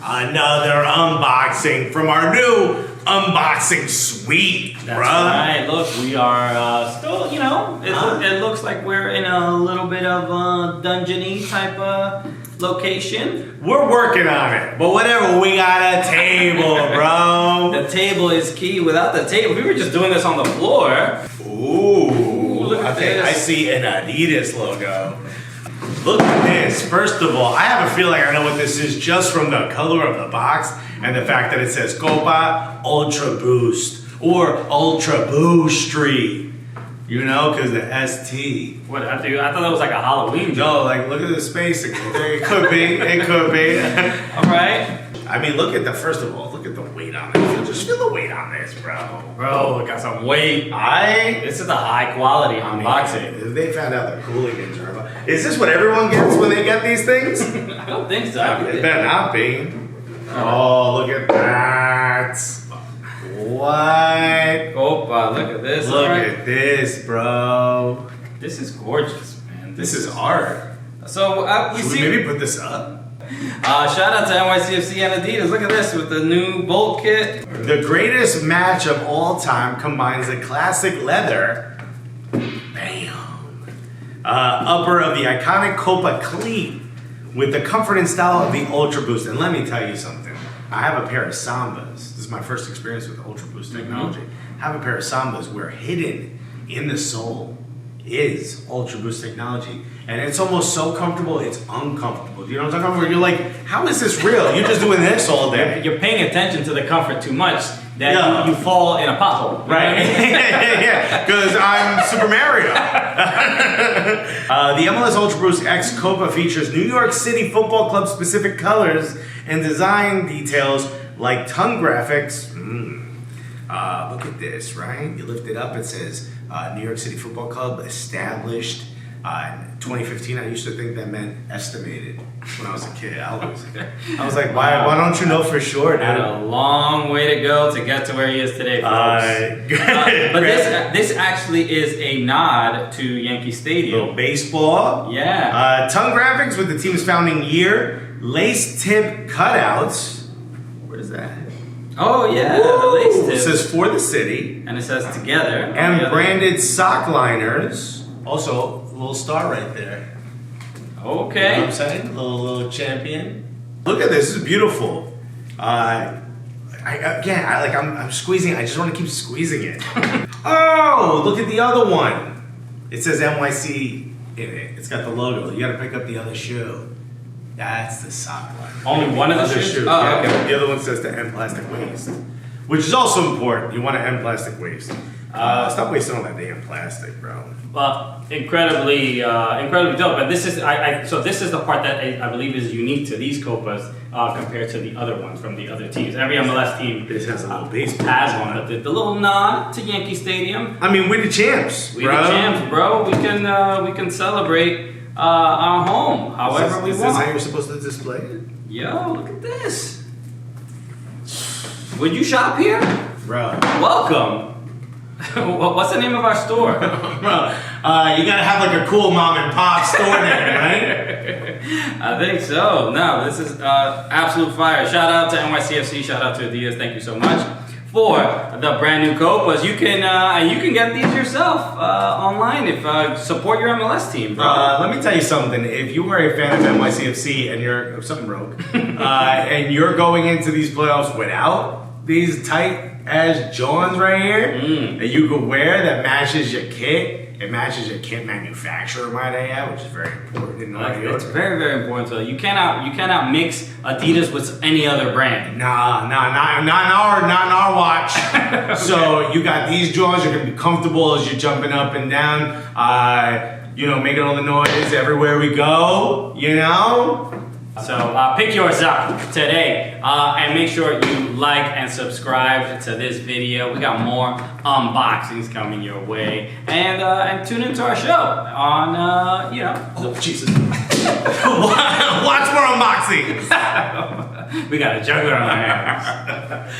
another unboxing from our new unboxing suite, That's bro. right. Look, we are still, you know, it looks like we're in a little bit of a dungeon-y type of location. We're working on it, but whatever, we got a table, bro. The table is key. Without the table, we were just doing this on the floor. Ooh, Look at okay, this. I see an Adidas logo. Look at this. First of all, I have a feeling I know what this is just from the color of the box and the fact that it says Copa Ultra Boost or Ultra Boostry. You know, because the ST. What? I thought that was like a Halloween joke. No, like look at the space. It could be. It could be. All right. I mean, look at the first of all. Look at the weight on it. Just feel the weight on this, bro. Bro, it got some weight. I. This is a high quality unboxing. If they found out the Cooligans are about. Is this what everyone gets when they get these things? I don't think so. It better not be. Oh, look at that. What? Opa, look at this. Look Alright. at this, bro. This is gorgeous, man. This is art. So, you Should see, we maybe put this up? shout out to NYCFC and Adidas. Look at this with the new Bolt kit. The greatest match of all time combines the classic leather, bam, upper of the iconic Copa Collab with the comfort and style of the Ultra Boost. And let me tell you something. I have a pair of Sambas. This is my first experience with Ultra Boost technology. I have a pair of Sambas where hidden in the sole is Ultra Boost technology. And it's almost so comfortable, it's uncomfortable. Do you know what I'm talking about? Where you're like, how is this real? You're just doing this all day. You're paying attention to the comfort too much that you fall in a pothole. Right, yeah, because I'm Super Mario. The MLS Ultra Boost X Copa features New York City Football Club specific colors and design details like tongue graphics. Look at this, right? You lift it up, it says New York City Football Club established in 2015. I used to think that meant estimated when I was a kid. I was like, why don't you know for sure, dude? Had a long way to go to get to where he is today, folks. But this actually is a nod to Yankee Stadium. Little baseball. Yeah. Tongue graphics with the team's founding year. Lace tip cutouts. What is that? Oh yeah, the lace It tip. says for the city. And it says together. And branded sock liners. Also, a little star right there. Okay. You know what I'm saying? Little champion. Look at this. This is beautiful. I'm squeezing. I just want to keep squeezing it. Oh, look at the other one. It says NYC in it. It's got the logo. You got to pick up the other shoe. That's the sock line. Only one of the Other shoes? shoe. Oh, Yeah, okay. The other one says to end plastic waste, which is also important. You want to end plastic waste. Stop wasting all that damn plastic, bro. Well, incredibly dope. But this is so this is the part that I believe is unique to these Copas compared to the other ones from the other teams. Every MLS team This has a little baseball. has one, but the little nod to Yankee Stadium. I mean, we're the champs, We bro. the champs, bro. We can celebrate our home however we Is this how want. you're supposed to display it? Yo, look at this. Would you shop here? Bro. Welcome. What's the name of our store? Bro, you gotta have like a cool mom and pop store there, right? I think so. No, this is absolute fire. Shout out to NYCFC. Shout out to Adidas. Thank you so much for the brand new Copas. You can get these yourself online if support your MLS team, bro. Let me tell you something. If you are a fan of NYCFC and you're something broke, and you're going into these playoffs without these tight ass Johns right here that you could wear that matches your kit. It matches your kit manufacturer, might I add, which is very important in New York. It's very, very important. So you cannot mix Adidas with any other brand. Nah, not in our watch. So you got these Johns. You're gonna be comfortable as you're jumping up and down. Making all the noise everywhere we go. You know. So pick yours up today and make sure you like and subscribe to this video. We got more unboxings coming your way, and tune into our show on Oh Jesus! Watch more unboxings. we got a juggler on our hands.